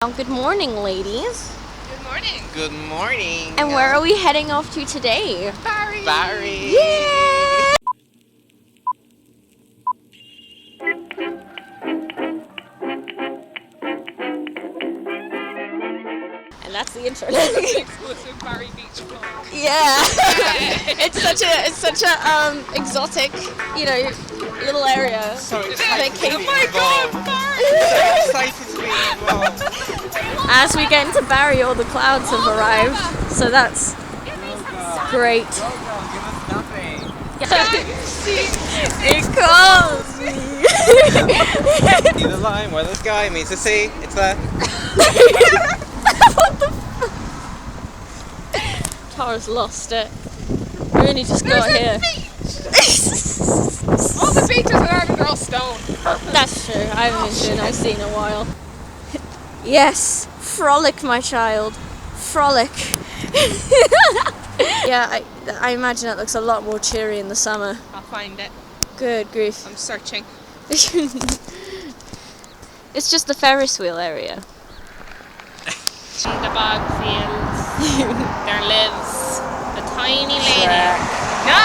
Good morning, ladies. Good morning. Good morning. And where are we heading off to today? Barry. Barry. Yeah! And that's the intro. Exclusive Barry Beach Club. Yeah. it's such a exotic, little area. So excited excited. to Oh be my God, Barry. So excited to be involved. As we get into Barry, all the clouds have arrived, so that's great. Give us nothing. It calls me. See the line where the sky meets the sea. It's there. Tara's lost it. We only just got here. All the beaches in Ireland are all stone. That's true. I haven't been to an Aussie in a while. Yes, frolic, my child. Frolic. Yeah, I imagine it looks a lot more cheery in the summer. I'll find it. Good grief. I'm searching. It's just the Ferris wheel area. In the bog fields, there lives a tiny lady. No,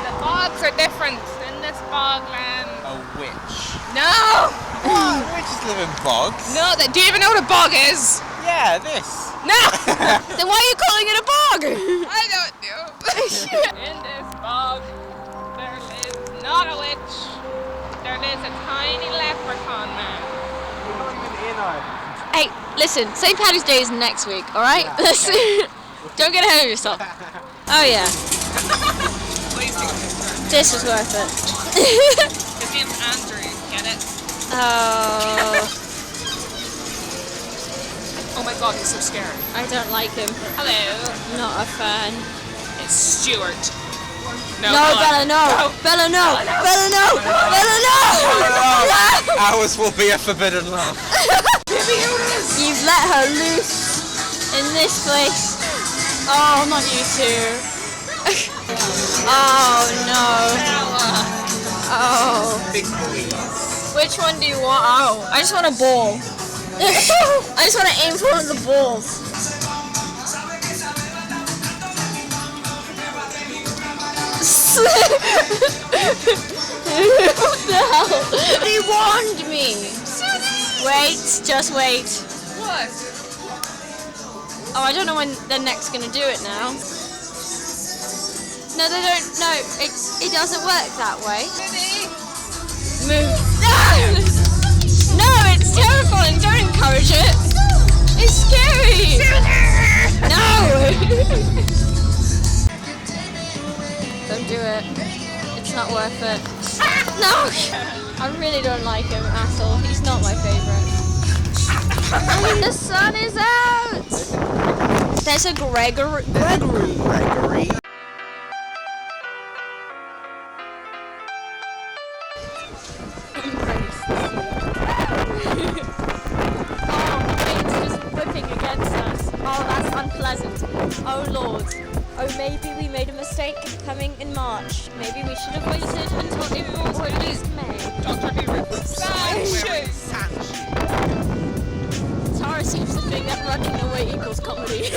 the bogs are different in this bogland. A witch. No, What? Witches live in bogs. no. Do you even know what a bog is? Yeah, this. No, Then why are you calling it a bog? I don't know. In this bog, there lives not a witch. There lives a tiny leprechaun man. We're not even in Ireland. Hey, listen, St. Paddy's Day is next week, alright? Don't get ahead of yourself. Oh yeah, Please take a picture. this was worth it. His name's Andrew. Get it? Oh, Oh my God, he's so scary. I don't like him. Hello. Not a fan. It's Stuart. No, go on. Bella, no! Go. Bella, no! Bella, no! Bella, no! Ours will be a forbidden love. You've let her loose in this place. Oh, not you two. Oh no. Oh. Big please. Which one do you want? Oh, I just want a ball. I just want to aim for one of the balls. What the hell? He warned me. Wait, just wait. What? Oh, I don't know when they're next gonna do it now. No, they don't. No, it doesn't work that way. Move. No! No, it's terrifying. Don't encourage it. It's scary. No! Don't do it. It's not worth it. No! I really don't like him at all. He's not my favourite. The sun is out! There's a Gregory. Oh, the wind's just whipping against us. Oh, that's unpleasant. Oh Lord. Oh, maybe we made a mistake coming in March. Maybe we should have waited until April or at least May. Dr. Beaver. Tara seems to think that running away equals comedy.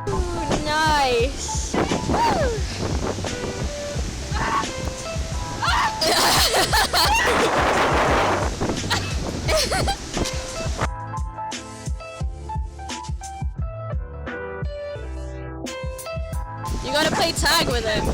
Ooh, nice. You gotta play tag with him.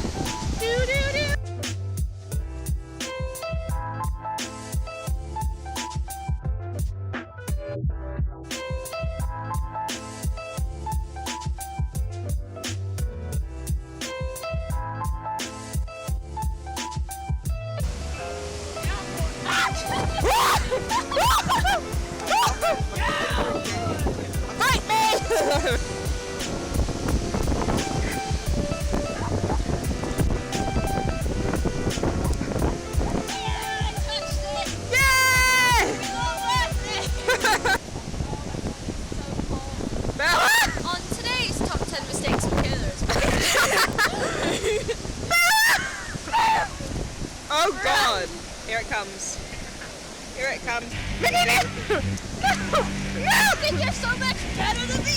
Fight me! comes. Here it comes. No! I think you're so much better than me.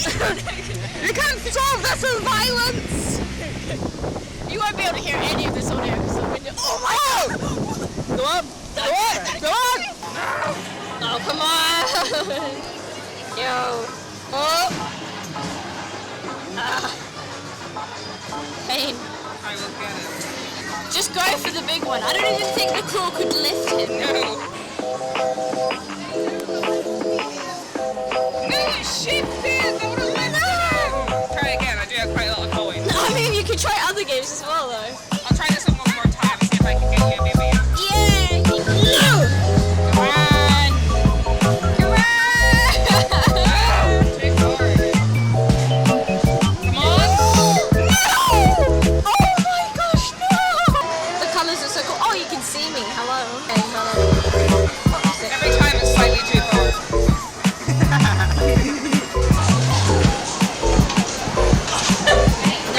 You can't solve this with violence! You won't be able to hear any of this audio because the window. Oh my god! Go on! Go on! Go on! Oh, come on! Yo. Oh! Pain. I will get it. Just go for the big one. I don't even think the claw could lift him. No. No, shifted! Try again, I do have quite a lot of coins. I mean, you could try other games as well, though. I'll try this one more time, see if I can get you maybe. Yeah! No! Come on! Come on! Too hard. Come on! No! Oh my gosh, no! The colours are so cool. Oh, you can see me. Hello. Okay, hello. Every time it's slightly too far.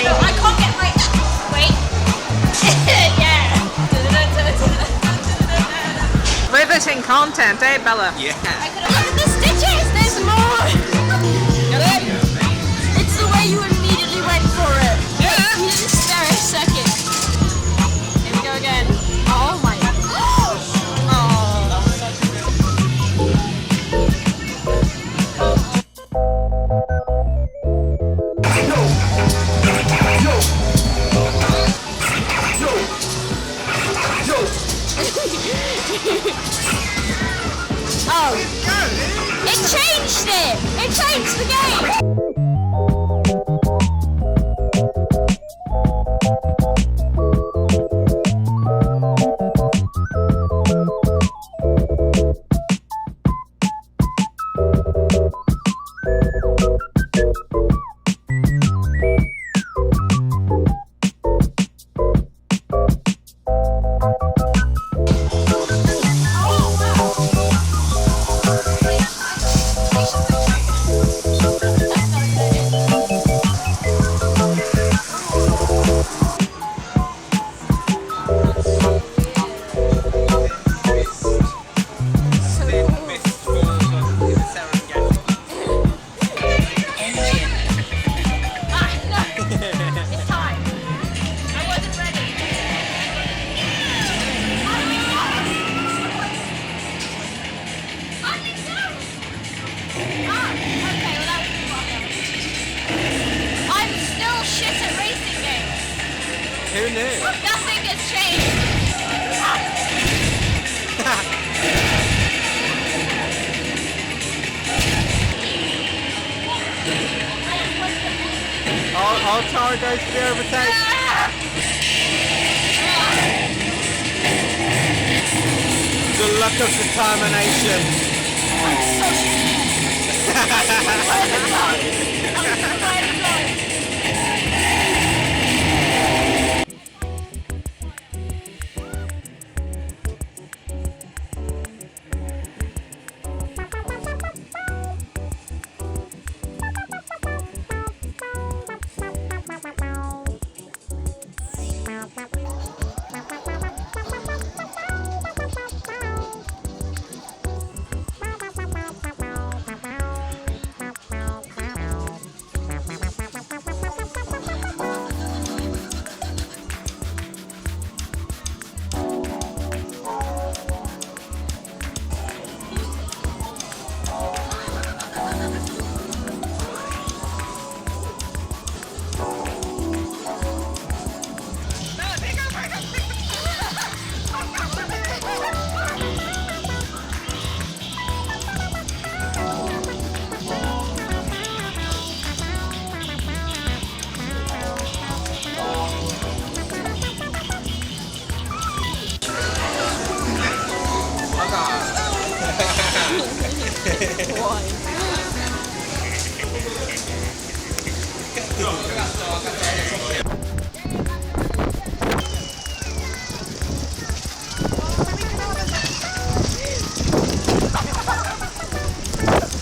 I can't get my... Wait. Yeah. Riveting content, eh, Bella? Yeah. Look at the stitches! There's more! Get it? It's the way you immediately went for it. Yeah. You didn't stare a second. Here we go again. Oh my... Oh, it changed it! It changed the game! Who knew? Nothing has changed. All Tara goes to the overtake. The luck of determination.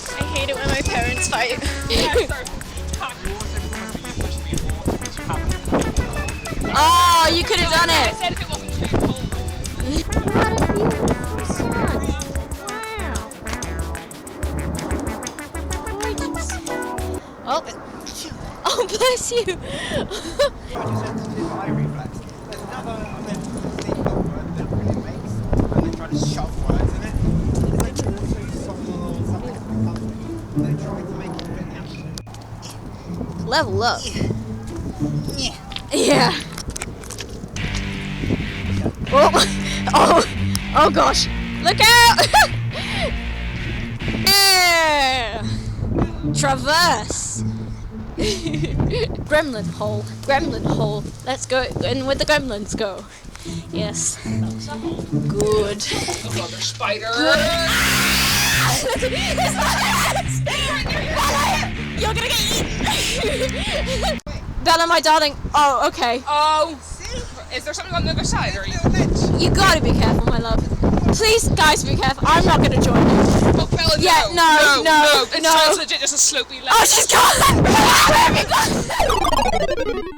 I hate it when my parents fight. Oh, you could have done I it. said if it wasn't too cold. Oh, bless you. I just said to do eye reflex. There's another sequel word that really makes, and they try to shove words in it. It's like also song or something. They try to make it fit out. Level up. Yeah. Oh gosh. Look out! Yeah. Traverse. Gremlin hole. Gremlin hole. Let's go in with the gremlins go. Yes. Good. Another spider. You're gonna get eaten. Bella, my darling. Oh, okay. Oh, is there something on the other side? Or You gotta be careful, my love. Please, guys, be careful. I'm not gonna join you. oh, Bella, Yeah, no. It sounds legit just a slopey ledge. Oh, she's gone! Where have you gone?